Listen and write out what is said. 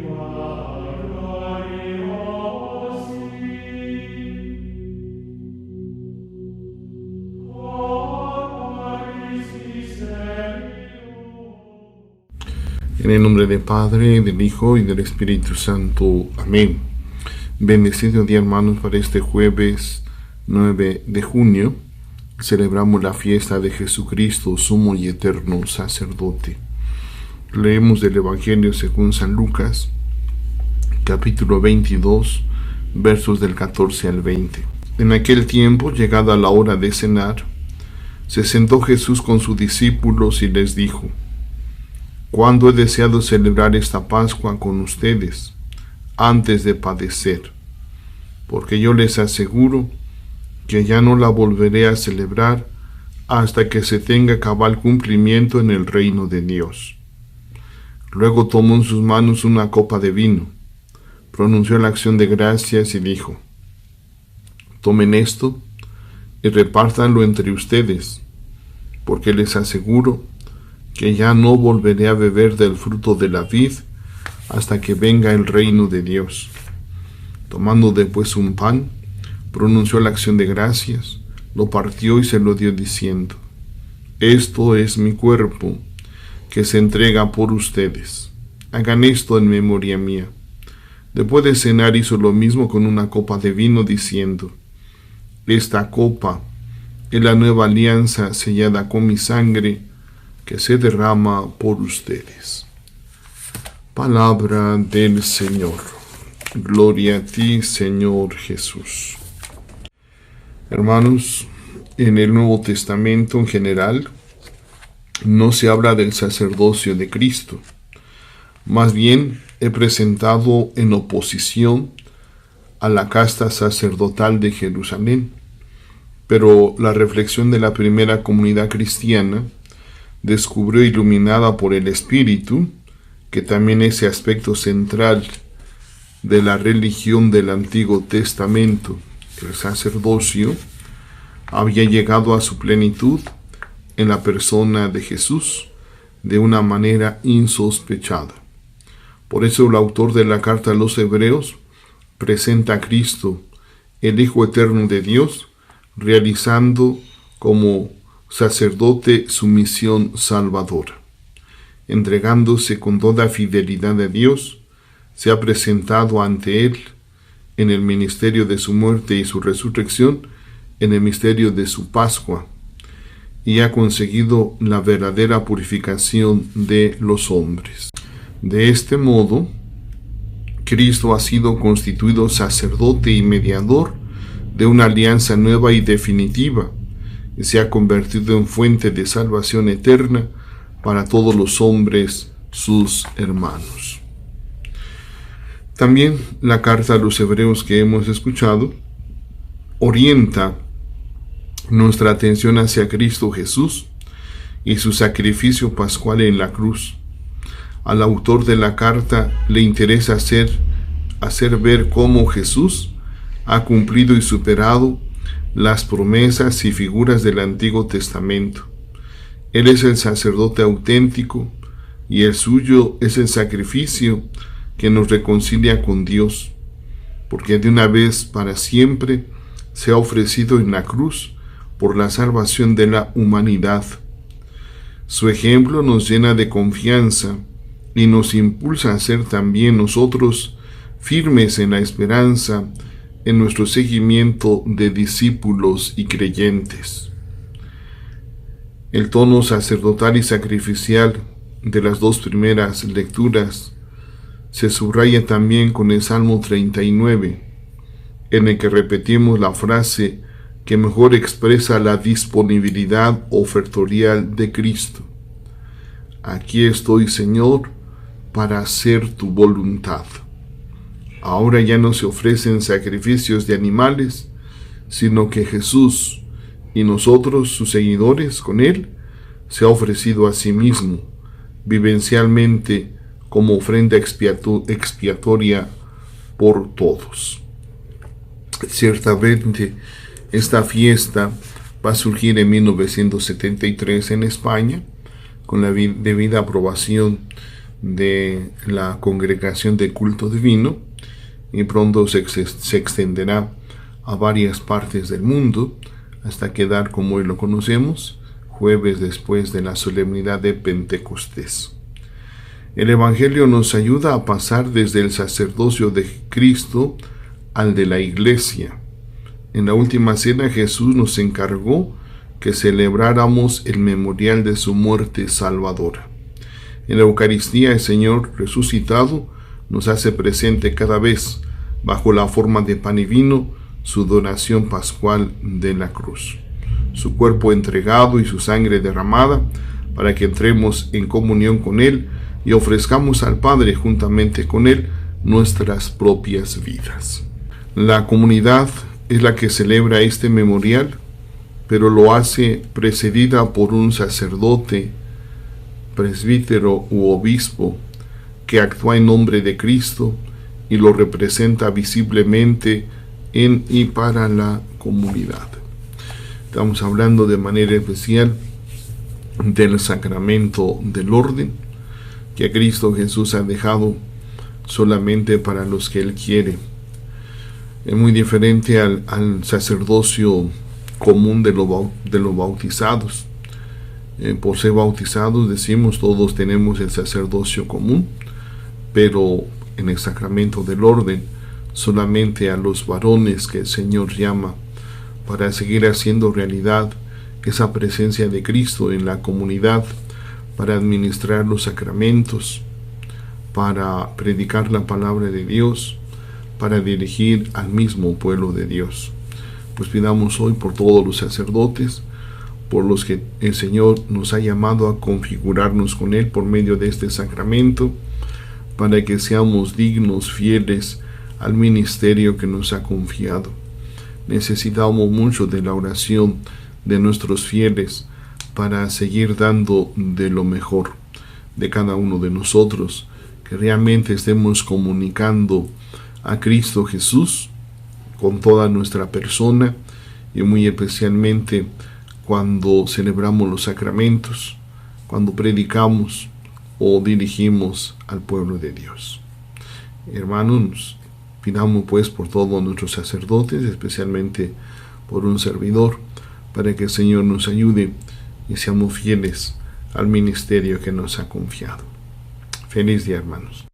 En el nombre del Padre, del Hijo y del Espíritu Santo. Amén. Bendecido día, hermanos, para este jueves 9 de junio. Celebramos la fiesta de Jesucristo, sumo y eterno sacerdote. Leemos del Evangelio según San Lucas, capítulo 22, versos del 14 al 20. En aquel tiempo, llegada la hora de cenar, se sentó Jesús con sus discípulos y les dijo: «¿Cuándo he deseado celebrar esta Pascua con ustedes, antes de padecer? Porque yo les aseguro que ya no la volveré a celebrar hasta que se tenga cabal cumplimiento en el reino de Dios». Luego tomó en sus manos una copa de vino, pronunció la acción de gracias y dijo: «Tomen esto y repártanlo entre ustedes, porque les aseguro que ya no volveré a beber del fruto de la vid hasta que venga el reino de Dios». Tomando después un pan, pronunció la acción de gracias, lo partió y se lo dio diciendo: «Esto es mi cuerpo, que se entrega por ustedes. Hagan esto en memoria mía». Después de cenar hizo lo mismo con una copa de vino, diciendo: «Esta copa es la nueva alianza sellada con mi sangre, que se derrama por ustedes». Palabra del Señor. Gloria a ti, Señor Jesús. Hermanos, en el Nuevo Testamento en general no se habla del sacerdocio de Cristo. Más bien he presentado en oposición a la casta sacerdotal de Jerusalén. Pero la reflexión de la primera comunidad cristiana descubrió, iluminada por el Espíritu, que también ese aspecto central de la religión del Antiguo Testamento, el sacerdocio, había llegado a su plenitud en la persona de Jesús de una manera insospechada. Por eso el autor de la carta a los Hebreos presenta a Cristo, el Hijo eterno de Dios, realizando como sacerdote su misión salvadora. Entregándose con toda fidelidad a Dios, se ha presentado ante Él en el ministerio de su muerte y su resurrección, en el misterio de su Pascua, y ha conseguido la verdadera purificación de los hombres. De este modo, Cristo ha sido constituido sacerdote y mediador de una alianza nueva y definitiva, y se ha convertido en fuente de salvación eterna para todos los hombres, sus hermanos. También la carta a los Hebreos que hemos escuchado orienta nuestra atención hacia Cristo Jesús y su sacrificio pascual en la cruz. Al autor de la carta le interesa hacer ver cómo Jesús ha cumplido y superado las promesas y figuras del Antiguo Testamento. Él es el sacerdote auténtico y el suyo es el sacrificio que nos reconcilia con Dios, porque de una vez para siempre se ha ofrecido en la cruz por la salvación de la humanidad. Su ejemplo nos llena de confianza y nos impulsa a ser también nosotros firmes en la esperanza, en nuestro seguimiento de discípulos y creyentes. El tono sacerdotal y sacrificial de las dos primeras lecturas se subraya también con el Salmo 39, en el que repetimos la frase que mejor expresa la disponibilidad ofertorial de Cristo: «Aquí estoy, Señor, para hacer tu voluntad». Ahora ya no se ofrecen sacrificios de animales, sino que Jesús y nosotros, sus seguidores, con Él, se ha ofrecido a sí mismo, vivencialmente, como ofrenda expiatoria por todos. Ciertamente, esta fiesta va a surgir en 1973 en España, con la debida aprobación de la Congregación de Culto Divino y pronto se extenderá a varias partes del mundo hasta quedar como hoy lo conocemos, jueves después de la solemnidad de Pentecostés. El Evangelio nos ayuda a pasar desde el sacerdocio de Cristo al de la Iglesia. En la última cena Jesús nos encargó que celebráramos el memorial de su muerte salvadora. En la Eucaristía el Señor resucitado nos hace presente cada vez, bajo la forma de pan y vino, su donación pascual de la cruz, su cuerpo entregado y su sangre derramada, para que entremos en comunión con Él y ofrezcamos al Padre juntamente con Él nuestras propias vidas. La comunidad es la que celebra este memorial, pero lo hace precedida por un sacerdote, presbítero u obispo que actúa en nombre de Cristo y lo representa visiblemente en y para la comunidad. Estamos hablando de manera especial del sacramento del orden, que Cristo Jesús ha dejado solamente para los que Él quiere. Es muy diferente al sacerdocio común de los bautizados. Por ser bautizados, decimos, todos tenemos el sacerdocio común, pero en el sacramento del orden, solamente a los varones que el Señor llama para seguir haciendo realidad esa presencia de Cristo en la comunidad, para administrar los sacramentos, para predicar la palabra de Dios, para dirigir al mismo pueblo de Dios. Pues pidamos hoy por todos los sacerdotes, por los que el Señor nos ha llamado a configurarnos con Él por medio de este sacramento, para que seamos dignos, fieles al ministerio que nos ha confiado. Necesitamos mucho de la oración de nuestros fieles para seguir dando de lo mejor de cada uno de nosotros, que realmente estemos comunicando a Cristo Jesús con toda nuestra persona y muy especialmente cuando celebramos los sacramentos, cuando predicamos o dirigimos al pueblo de Dios. Hermanos, pidamos pues por todos nuestros sacerdotes, especialmente por un servidor, para que el Señor nos ayude y seamos fieles al ministerio que nos ha confiado. Feliz día, hermanos.